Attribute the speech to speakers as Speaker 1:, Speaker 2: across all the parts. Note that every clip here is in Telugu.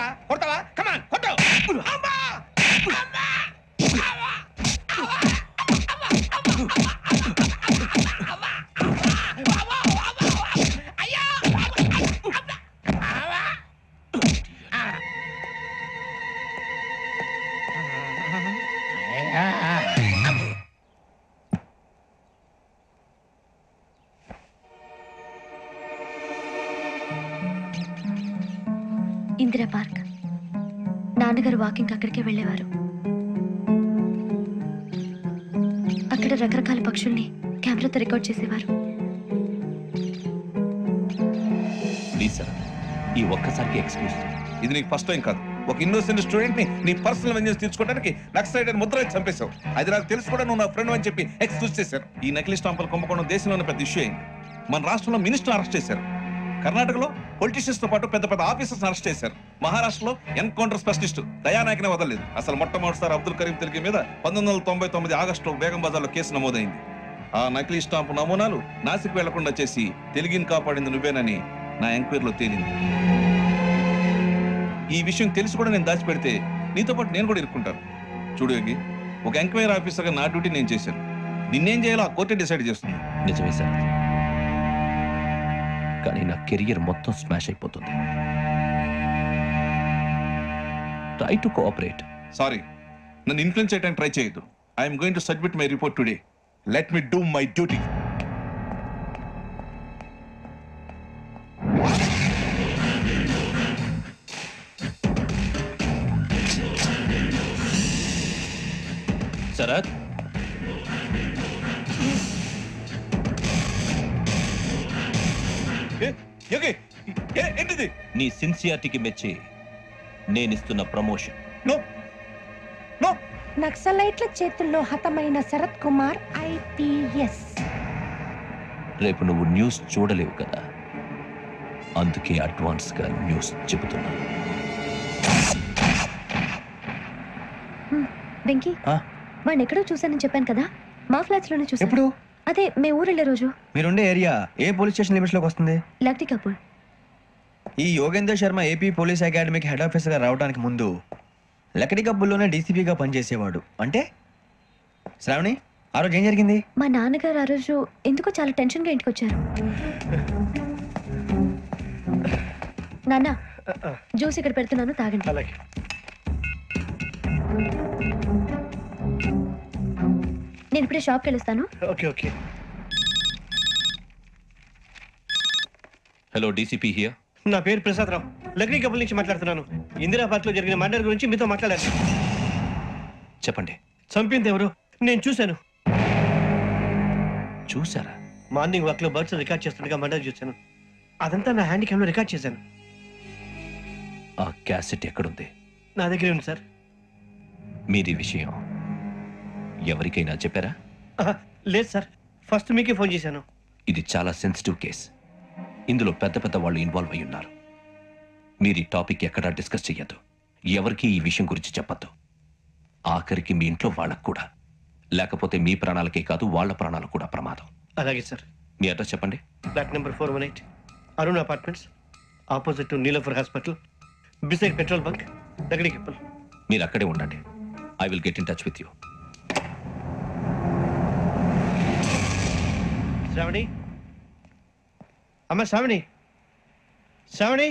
Speaker 1: ఏంట్రా కొడతావా? కమాన్ కొట్టు. అమ్మా అమ్మా
Speaker 2: ఇందిరా పార్క్. నాన్నగారు వాకింగ్ అక్కడికే వెళ్ళేవారు. అక్కడ రకరకాల పక్షుల్ని కెమెరాతో రికార్డ్ చేసేవారు.
Speaker 3: ప్లీజ్ సార్, ఈ ఒక్కసారికి ఎక్స్క్యూజ్.
Speaker 1: ఇది నీకు ఫస్ట్ టైం కాదు. ఒక ఇన్నోసెంట్ స్టూడెంట్ ని నీ పర్సనల్ వెంజెన్స్ తీర్చుకోవడానికి నక్సలైట్ అని ముద్ర వేసి చంపేశావు. అది నాకు తెలుసు కూడా నువ్వు నా ఫ్రెండ్ అని చెప్పి ఎక్స్క్యూజ్ చేశారు. ఈ నకిలీ స్టాంపులు కుంభకోణం దేశంలోనే పెద్ద ఇష్యూ అయింది. మన రాష్ట్రంలో మినిస్టర్ అరెస్ట్ చేశారు. కర్ణాటకలో పొలిటీషియన్స్ తో పాటు పెద్ద పెద్ద ఆఫీసర్స్ అరెస్ట్ చేశారు. మహారాష్ట్రలో ఎన్కౌంటర్ స్పెషలిస్ట్ దయానాయకనే వదలలేదు. అసలు మొట్టమొదటిసారి అబ్దుల్ కరీం తిలకి మీద 1999 ఆగస్టులో బేగం బజార్లో కేసు నమోదైంది. ఆ నకిలీ స్టాంపు నమూనాలు నాసిక్ వెళ్లకుండా చేసి తెలుగుని కాపాడింది నువ్వేనని నా ఎంక్వైరీలో తేలింది. ఈ విషయం తెలిసి కూడా నేను దాచిపెడితే నీతో పాటు నేను కూడా ఇరుక్కుంటాను. చూడు యోగి, ఒక ఎంక్వైరీ ఆఫీసర్గా నా డ్యూటీ నేను చేశాను. నిన్నేం చేయాలో ఆ కోర్టే డిసైడ్ చేస్తుంది.
Speaker 3: నిజమే సార్, కానీ నా కెరియర్ మొత్తం స్మాష్ అయిపోతుంది. Try to cooperate.
Speaker 1: సారీ, నన్ను ఇన్ఫ్లుయెన్స్ చేయడానికి ట్రై చేయొద్దు. I'm going to submit my report today. Let me do my duty.
Speaker 3: Sarath,
Speaker 1: ఏంటిది?
Speaker 3: నీ సిన్సియారిటీకి మెచ్చి నేనిస్తున్న ప్రమోషన్.
Speaker 1: No no.
Speaker 4: నక్సలైట్ల చేతుల్లో హతమైన శరత్ కుమార్ IPS.
Speaker 3: రేపు నువ్వు న్యూస్ చూడలేవు కదా, అందుకే అడ్వాన్స్ గా న్యూస్ చెబుతున్నా.
Speaker 2: వెంకీ, వాడిని ఎక్కడో చూశానని చెప్పాను కదా, మా ఫ్లాట్స్ లోనే చూసాను.
Speaker 5: ఎప్పుడు?
Speaker 2: అదే మేము ఊరు వెళ్ళే రోజు.
Speaker 5: మీరుండే ఏరియా ఏ పోలీస్ స్టేషన్ లిమిట్స్ లోకి వస్తుంది?
Speaker 2: లక్టీ కపూర్.
Speaker 5: ఈ యోగేందర్ శర్మ ఏపీ పోలీస్ అకాడమీకి హెడ్ ఆఫీసర్గా రావడానికి ముందు లకడి కబ్బుల్లోనే డీసీపీగా పనిచేసేవాడు. అంటే శ్రావణి, ఆ రోజు ఏం జరిగింది?
Speaker 2: మా నాన్నగారు ఆ రోజు ఎందుకో చాలా టెన్షన్ గా ఇంటికి వచ్చారు. నాన్న, జ్యూస్ ఇక్కడ పెడుతున్నాను, తాగండి. నేను ఇప్పుడే షాప్కి వెళ్ళొస్తాను.
Speaker 3: Hello, DCP here.
Speaker 6: నా పేరు ప్రసాద్ రావు, లక్డీ కపుల్ నుంచి మాట్లాడుతున్నాను. ఇందిరా పార్క్ లో జరిగిన మర్డర్ గురించి మీతో మాట్లాడారు.
Speaker 3: చెప్పండి.
Speaker 6: చంపింది ఎవరు? నేను చూశాను.
Speaker 3: చూసారా?
Speaker 6: మార్నింగ్ వాక్ లో బర్డ్స్ రికార్డ్ చేస్తుండగా మర్డర్ చూశాను. అదంతా నా హ్యాండ్ క్యామ్ లో రికార్డ్ చేశాను.
Speaker 3: ఆ క్యాసెట్ ఎక్కడుంది?
Speaker 6: నా దగ్గరే ఉంది సార్.
Speaker 3: మీది విషయం ఎవరికైనా చెప్పారా?
Speaker 6: లేదు సార్, ఫస్ట్ మీకే ఫోన్ చేశాను.
Speaker 3: ఇది చాలా సెన్సిటివ్ కేస్. ఇందులో పెద్ద పెద్ద వాళ్ళు ఇన్వాల్వ్ అయి ఉన్నారు. మీరు ఈ టాపిక్ ఎక్కడా డిస్కస్ చెయ్యొద్దు. ఎవరికి ఈ విషయం గురించి చెప్పద్దు. ఆఖరికి మీ ఇంట్లో వాళ్ళకు కూడా. లేకపోతే మీ ప్రాణాలకే కాదు, వాళ్ళ ప్రాణాలు కూడా ప్రమాదం.
Speaker 6: అలాగే సార్.
Speaker 3: మీ అడ్రస్ చెప్పండి.
Speaker 6: Flat number 418, Arun apartments, opposite to Niloufer hospital, beside petrol bunk, Lakdikapul.
Speaker 3: మీరు అక్కడే ఉండండి. I will get in touch with you.
Speaker 6: Sravani, అమ్మ శ్రావణి, శ్రావణి.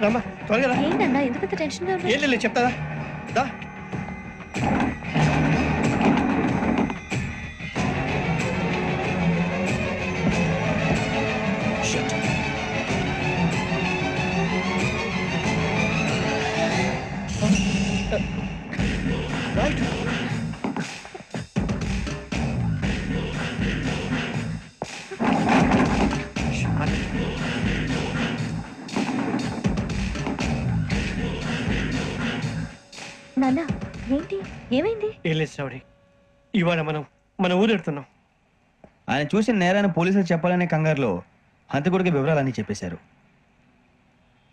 Speaker 6: రమ్మా త్వరగా.
Speaker 2: ఏంటన్నా ఎందుకంత టెన్షన్ గా ఉన్నా?
Speaker 6: ఏం లేదు, చెప్తాదా దా.
Speaker 2: ఏమైంది?
Speaker 6: ఏం లేదు శ్రావణి, ఇవాళ మనం మన ఊరు వెళ్తున్నాం.
Speaker 5: ఆయన చూసిన నేరాన్ని పోలీసులు చెప్పాలనే కంగారులో హంతకుడికి వివరాలన్నీ చెప్పేశారు.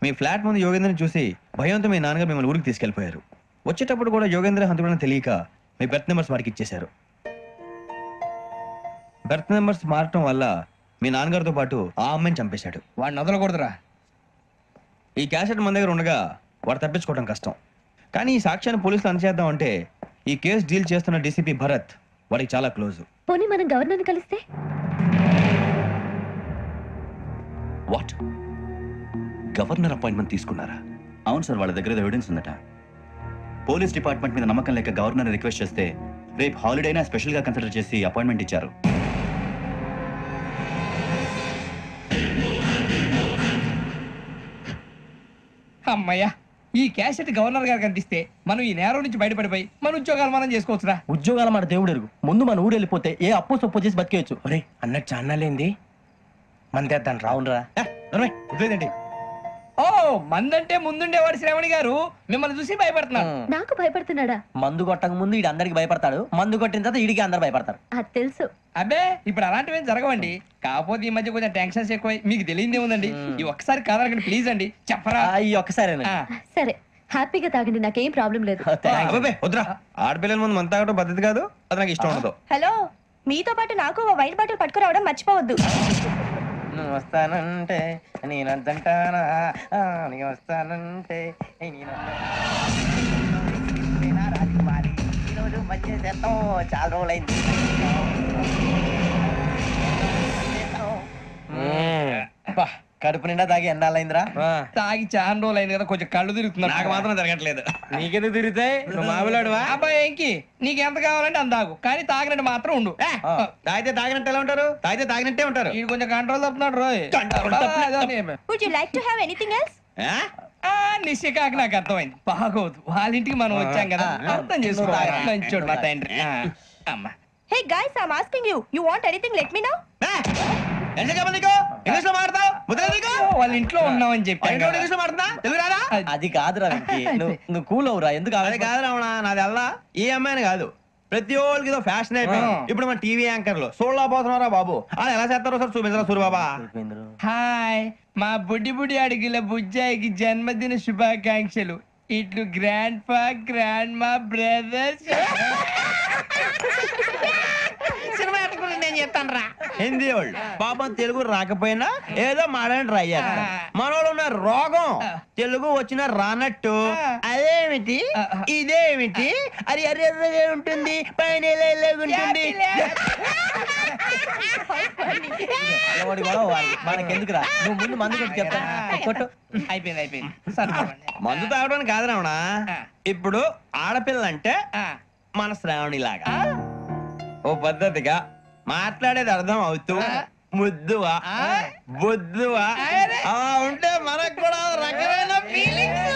Speaker 5: మీ ఫ్లాట్ ముందు యోగేంద్రని చూసి భయంతో మీ నాన్నగారు మిమ్మల్ని ఊరికి తీసుకెళ్ళిపోయారు. వచ్చేటప్పుడు కూడా యోగేంద్ర హంతకుడని తెలియక మీ బెర్త్ నెంబర్స్ వారికి ఇచ్చేశారు. బెర్త్ నెంబర్స్ మారటం వల్ల మీ నాన్నగారితో పాటు ఆ అమ్మాయిని చంపేశాడు.
Speaker 7: వాడిని వదలకూడదురా.
Speaker 5: ఈ క్యాసెట్ మన దగ్గర ఉండగా వాడు తప్పించుకోవడం కష్టం. కానీ ఈ సాక్ష్యాన్ని పోలీసులు అందజేద్దాం అంటే ఈ కేసు డీల్ చేస్తున్న డీసీపీ భరత్ వాడికి చాలా క్లోజ్.
Speaker 2: పోనీ మనం గవర్నర్ని కలిస్తే?
Speaker 3: వాట్? గవర్నర్ అపాయింట్మెంట్ తీసుకున్నారా?
Speaker 8: అవును సార్, వాళ్ళ దగ్గర ఎవిడెన్స్ ఉందట. పోలీస్ డిపార్ట్మెంట్ మీద నమ్మకం లేక గవర్నర్ రిక్వెస్ట్ చేస్తే రేపు హాలిడే అయినా స్పెషల్గా కన్సిడర్ చేసి అపాయింట్మెంట్ ఇచ్చారు.
Speaker 7: అమ్మయ్యా, ఈ క్యాసెట్ గవర్నర్ గారికి అందిస్తే మనం ఈ నేరం నుంచి బయటపడిపోయి మన ఉద్యోగాలు మనం చేసుకోవచ్చురా.
Speaker 9: ఉద్యోగాల మాట దేవుడు ఎరుగు. ముందు మన ఊరు వెళ్ళిపోతే ఏ అప్పు సొప్పు చేసి బతికేయచ్చు.
Speaker 7: ఒరే అన్నట్టు చాన్నాలేంది మన తెద్దాను రావునరా.
Speaker 5: వదిలేదండి.
Speaker 7: ఓ మందంటే ముందుండేవాడు శ్రావణి గారు మిమ్మల్ని చూసి భయపడుతున్నాను.
Speaker 2: నాకు భయపడుతున్నాడా?
Speaker 9: మందు కొట్టక ముందు ఈడు అందరికి భయపడతాడు, మందు కొట్టిన తర్వాత ఈడికి అందరు భయపడతారు.
Speaker 2: అది తెలుసు.
Speaker 7: అబ్బే ఇప్పుడు అలాంటివి ఏం జరగవండి. కాకపోతే ఈ మధ్య కొంచెం టెన్షన్స్ ఎక్కువ, మీకు తెలియదే ఉందండి. ఈ ఒక్కసారి కాదనకండి ప్లీజ్ అండి, చెప్పరా.
Speaker 9: ఈ ఒక్కసారి
Speaker 2: సరే హ్యాపీగా తాగండి, నాకేం ప్రాబ్లం లేదు.
Speaker 5: అబ్బాబే వద్దురా, ఆడపిల్లల ముందు మన తాగడం పద్ధతి కాదు, అది నాకు ఇష్టం ఉండదు.
Speaker 10: హలో, మీతో పాటు నాకు ఓ వైట్ బాటిల్ పట్టుకురావడం మర్చిపోవద్దు.
Speaker 9: నువ్వు వస్తానంటే నేను అద్దంటానా, నేను వస్తానంటే రాజకుమారి ఈరోజు మంచి చేస్తాం, చాలా రోజులైంది. కడుపు నిండా తాగి ఎండాలైందిరా.
Speaker 7: తాగి చాలా రోజులు అయింది కదా, కొంచెం కళ్ళు తిరుగుతున్నా.
Speaker 5: నాకు మాత్రం జరగట్లేదు.
Speaker 7: నీకెందుకు తిరుగుతాయి? నువ్వు మామిలాడువా? అబ్బాయి ఏంకి నీకు ఎంత కావాలంటే అంత తాగు, కానీ తాగినట్టు మాత్రం ఉండు.
Speaker 5: తాగితే తాగినట్టు ఎలా ఉంటారు? తాగితే తాగినట్టే ఉంటారు.
Speaker 7: ఇది కొంచెం కంట్రోల్ తప్పుతున్నాడు రోయ్.
Speaker 10: Would you like to have anything else?
Speaker 7: నిశ్చికాకి నాకు అర్థమైంది. బాగోదు, వాళ్ళ ఇంటికి మనం వచ్చాం కదా, అర్థం చేసుకోవాలి. మంచోడు మా తండ్రి. అమ్మా
Speaker 10: hey guys, I am asking you, you want anything let me know.
Speaker 5: English లో మాట్లాడతావు?
Speaker 7: వాళ్ళ ఇంట్లో ఉన్నామని చెప్పాను.
Speaker 5: ఇంగ్లీష్ లో మాట్లాడతా? తెలుగు రాదా?
Speaker 9: అది కాదురా వెంకీ, నువ్వు కూల్ అవురా. ఎందుకు
Speaker 5: అది కాదు రావణ, నాది అల్లా ఈ అమ్మాయిని కాదు, ప్రతి ఒళ్ళకి ఏదో ఫ్యాషన్ అయిపోయింది. ఇప్పుడు మన టీవీ యాంకర్లు సోళ్ళ పోతున్నారా బాబు, అది ఎలా చేస్తారో సార్ చూపించరా సూరిబాబా.
Speaker 7: హాయ్, మా బుడ్డి బుడి అడిగిల బుజ్జాయికి జన్మదిన శుభాకాంక్షలు. ఇట్లు గ్రాండ్ ఫా గ్రాండ్ మా బ్రదర్స్. సినిమా ఎట్టుకుని నేను చెప్తాను రా.
Speaker 5: హిందీ వాళ్ళు పాపం తెలుగు రాకపోయినా ఏదో మాడని ట్రై చేస్తారు. మనోళ్ళు ఉన్న రోగం తెలుగు వచ్చిన రానట్టు అదేమిటి ఇదేమిటి అది ఎర్రగా ఉంటుంది పైన ఉంటుంది.
Speaker 9: మనకెందుకురా, నువ్వు ముందు మందు కొట్టి చెప్తాను. కొట్టు.
Speaker 7: అయిపోయింది.
Speaker 5: మందు తాగడానికి కాదు రావణ, ఇప్పుడు ఆడపిల్లంటే మన శ్రావణి లాగా ఓ పద్ధతిగా మాట్లాడేది అర్థం అవుతూ ముద్దువా బొద్దువా అలా ఉంటే మనకు కూడా రకమైన ఫీలింగ్స్.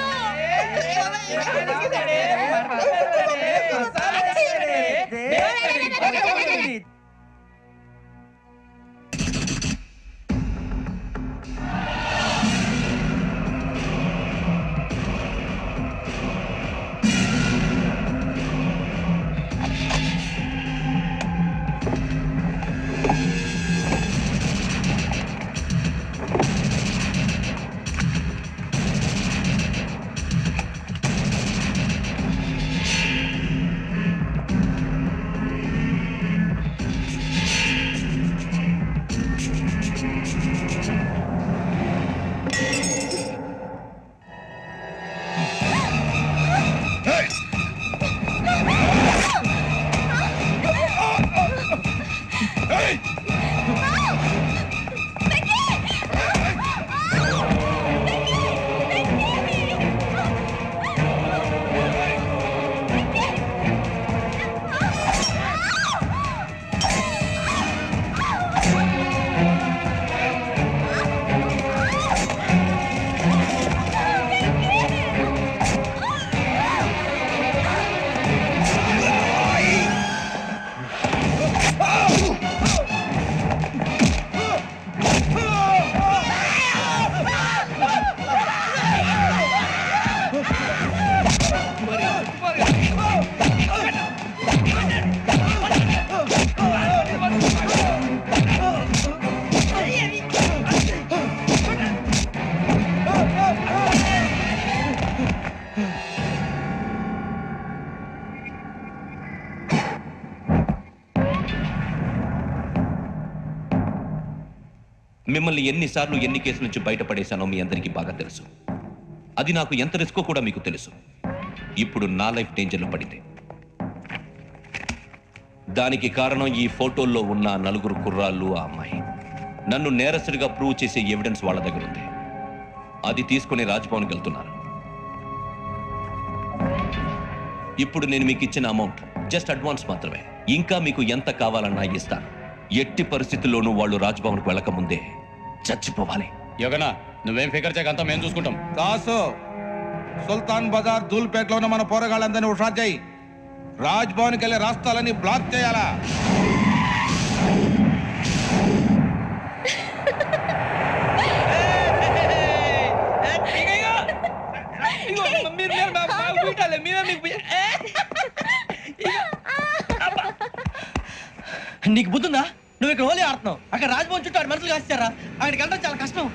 Speaker 3: మిమ్మల్ని ఎన్నిసార్లు ఎన్ని కేసుల నుంచి బయటపడేశానో మీ అందరికీ బాగా తెలుసు. అది నాకు ఎంత రిస్కో కూడా మీకు తెలుసు. ఇప్పుడు నా లైఫ్ డేంజర్లో పడింది. దానికి కారణం ఈ ఫోటోల్లో ఉన్న 4 కుర్రాళ్ళు, ఆ అమ్మాయి. నన్ను నేరస్తుడిగా ప్రూవ్ చేసే ఎవిడెన్స్ వాళ్ళ దగ్గర ఉంది. అది తీసుకుని రాజ్భవన్కి వెళ్తున్నారు. ఇప్పుడు నేను మీకు ఇచ్చిన అమౌంట్ జస్ట్ అడ్వాన్స్ మాత్రమే. ఇంకా మీకు ఎంత కావాలన్నా ఇస్తాను. ఎట్టి పరిస్థితుల్లోనూ వాళ్ళు రాజ్భవన్కు వెళ్ళకముందే చచ్చిపోవాలి.
Speaker 11: యోగనా, నువ్వేం ఫికర్ చేయకంతా మేము చూసుకుంటాం.
Speaker 1: దాసు, సుల్తాన్ బజార్ ధూల్పేటలో ఉన్న మన పోరగాళ్ళందరినీ హుషారు చేయి. రాజ్భవన్కి వెళ్ళే రాష్ట్రాలని బ్లాక్ చేయాలా?
Speaker 9: నీకు బుద్ధుందా? నువ్వు ఇక్కడ హోలీ ఆడుతున్నావు, అక్కడ రాజ్భవన్ చుట్టూ ఆడు మనుషులు కాస్తారా? అక్కడికి వెళ్ళడం చాలా కష్టం.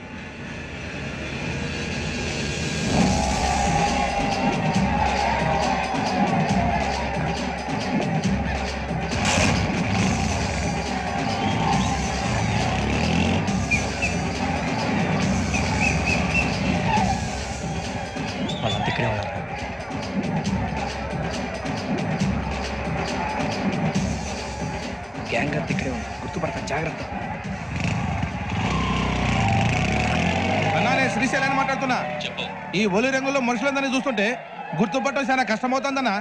Speaker 9: వాళ్ళంతా ఇక్కడే ఉన్నారు.
Speaker 7: గ్యాంగ్ అంతా ఇక్కడే ఉంది, గుర్తుపడతాను, జాగ్రత్త.
Speaker 1: నేను శ్రీశైలాన్ని మాట్లాడుతున్నా. ఈ ఒలి రంగుల్లో మనుషులందరినీ చూస్తుంటే గుర్తుపట్టడం చాలా కష్టమవుతుందన్నా.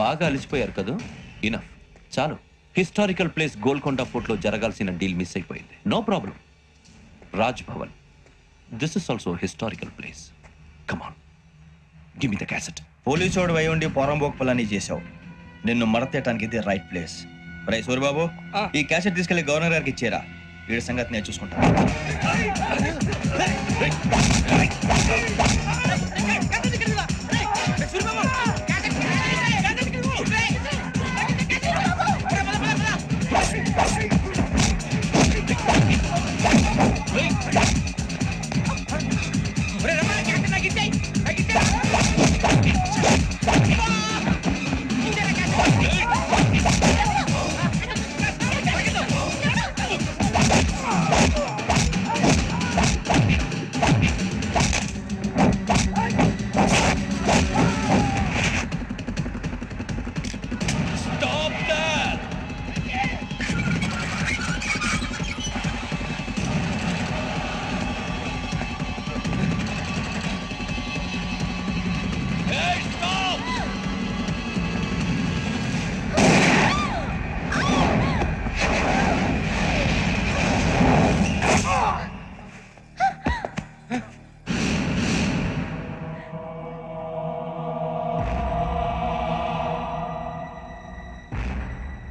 Speaker 3: బాగా అలిసిపోయారు కదా? ఇనఫ్, చాలు. హిస్టారికల్ ప్లేస్ గోల్కొండ ఫోర్ట్లో జరగాల్సిన డీల్ మిస్ అయిపోయింది. No problem. Raj Bhavan, this is also historical place. Come on, give me the cassette.
Speaker 5: Police వాడు అయి ఉండి పొరంబోక్ చేసావు. నిన్ను మడతేయటానికి ఇది రైట్ ప్లేస్. రై సూరిబాబు, ఈ క్యాసెట్ తీసుకెళ్లి గవర్నర్ గారికి ఇచ్చేరా. వీడి సంగతి నేను చూసుకుంటా.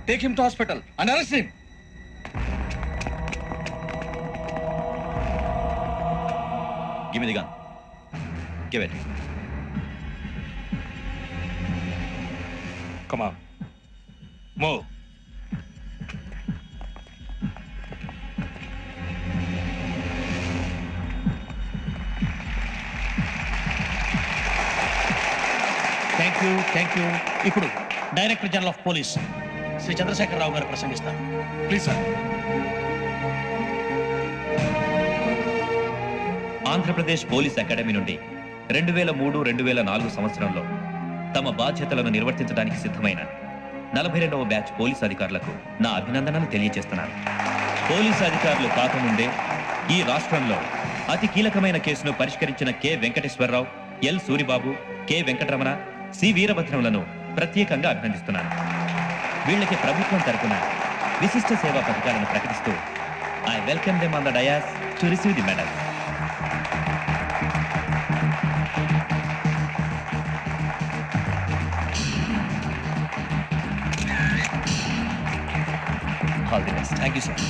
Speaker 11: Take him to hospital and arrest him.
Speaker 8: Give me the gun. Give it.
Speaker 1: Come on. Move.
Speaker 9: Thank you. ఇప్పుడు director general of police Shri Chandrasekhara Rao garu ప్రసంగిస్తారు.
Speaker 1: Please sir.
Speaker 3: Andhra Pradesh police academy నుండి 2003-2004 సంవత్సరంలో తమ బాధ్యతలను నిర్వర్తించడానికి సిద్ధమైన 42వ బ్యాచ్ పోలీస్ అధికారులకు నా అభినందనలు తెలియజేస్తున్నాను. పోలీసు అధికారులు కాకముందే ఈ రాష్ట్రంలో అతి కీలకమైన కేసును పరిష్కరించిన K Venkateswara Rao, L Suribabu, K Venkataramana, C వీరభద్రములను ప్రత్యేకంగా అభినందిస్తున్నాను. వీళ్ళకి ప్రభుత్వం తరపున విశిష్ట సేవా పథకాలను ప్రకటిస్తూ I welcome them on the dais to receive the medal. All the best.
Speaker 9: Thank you sir.